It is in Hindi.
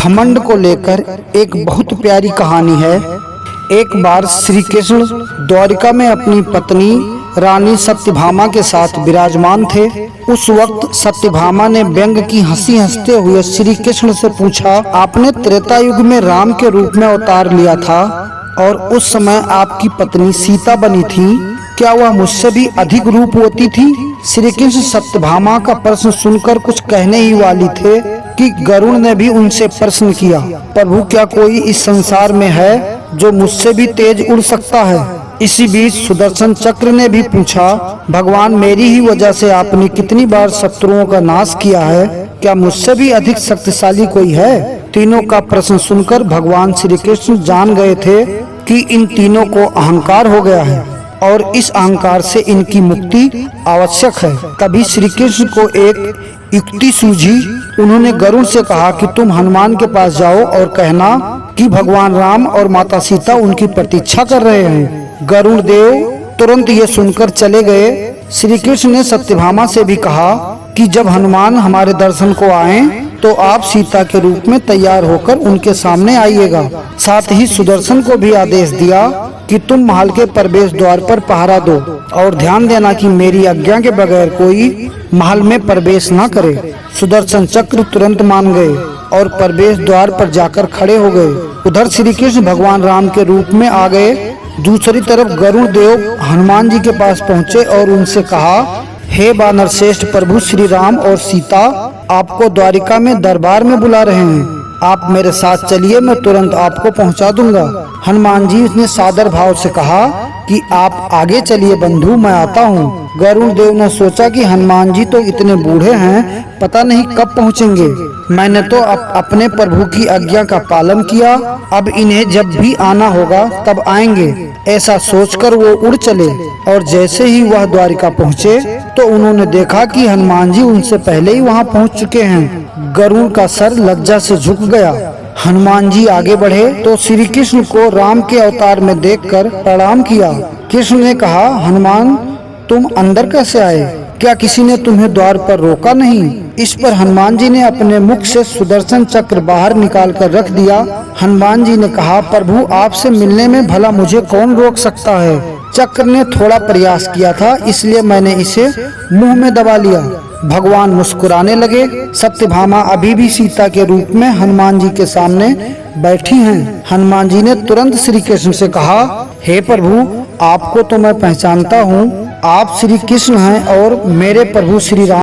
घमंड को लेकर एक बहुत प्यारी कहानी है। एक बार श्री कृष्ण द्वारिका में अपनी पत्नी रानी सत्यभामा के साथ विराजमान थे। उस वक्त सत्यभामा ने व्यंग की हंसी हंसते हुए श्री कृष्ण से पूछा, आपने त्रेता युग में राम के रूप में अवतार लिया था और उस समय आपकी पत्नी सीता बनी थी, क्या वह मुझसे भी अधिक रूपवती थी? श्री कृष्ण सत्यभामा का प्रश्न सुनकर कुछ कहने ही वाली थे कि गरुड़ ने भी उनसे प्रश्न किया, प्रभु क्या कोई इस संसार में है जो मुझसे भी तेज उड़ सकता है? इसी बीच सुदर्शन चक्र ने भी पूछा, भगवान मेरी ही वजह से आपने कितनी बार शत्रुओं का नाश किया है, क्या मुझसे भी अधिक शक्तिशाली कोई है? तीनों का प्रश्न सुनकर भगवान श्री कृष्ण जान गए थे कि इन तीनों को अहंकार हो गया है और इस अहंकार से इनकी मुक्ति आवश्यक है। तभी श्री कृष्ण को एक युक्ति सूझी। उन्होंने गरुड़ से कहा कि तुम हनुमान के पास जाओ और कहना कि भगवान राम और माता सीता उनकी प्रतीक्षा कर रहे हैं। गरुड़ देव तुरंत ये सुनकर चले गए। श्री कृष्ण ने सत्यभामा से भी कहा कि जब हनुमान हमारे दर्शन को आए तो आप सीता के रूप में तैयार होकर उनके सामने आइएगा। साथ ही सुदर्शन को भी आदेश दिया कि तुम महल के प्रवेश द्वार पर पहरा दो और ध्यान देना कि मेरी आज्ञा के बगैर कोई महल में प्रवेश न करे। सुदर्शन चक्र तुरंत मान गए और प्रवेश द्वार पर जाकर खड़े हो गए। उधर श्री कृष्ण भगवान राम के रूप में आ गए। दूसरी तरफ गरुड़ देव हनुमान जी के पास पहुँचे और उनसे कहा, हे वानर श्रेष्ठ प्रभु श्री राम और सीता आपको द्वारिका में दरबार में बुला रहे हैं, आप मेरे साथ चलिए, मैं तुरंत आपको पहुंचा दूंगा। हनुमान जी ने सादर भाव से कहा कि आप आगे चलिए बंधु, मैं आता हूँ। गरुड़ देव ने सोचा कि हनुमान जी तो इतने बूढ़े हैं, पता नहीं कब पहुँचेंगे। मैंने तो अपने प्रभु की आज्ञा का पालन किया, अब इन्हें जब भी आना होगा तब आएंगे। ऐसा सोचकर वो उड़ चले और जैसे ही वह द्वारिका पहुँचे तो उन्होंने देखा कि हनुमान जी उनसे पहले ही वहाँ पहुँच चुके हैं। गरुड़ का सर लज्जा से झुक गया। हनुमान जी आगे बढ़े तो श्री कृष्ण को राम के अवतार में देखकर प्रणाम किया। कृष्ण ने कहा, हनुमान तुम अंदर कैसे आए? क्या किसी ने तुम्हें द्वार पर रोका नहीं? इस पर हनुमान जी ने अपने मुख से सुदर्शन चक्र बाहर निकाल कर रख दिया। हनुमान जी ने कहा, प्रभु आपसे मिलने में भला मुझे कौन रोक सकता है? चक्र ने थोड़ा प्रयास किया था, इसलिए मैंने इसे मुंह में दबा लिया। भगवान मुस्कुराने लगे। सत्यभामा अभी भी सीता के रूप में हनुमान जी के सामने बैठी हैं। हनुमान जी ने तुरंत श्री कृष्ण से कहा, हे प्रभु आपको तो मैं पहचानता हूँ, आप श्री कृष्ण हैं और मेरे प्रभु श्री राम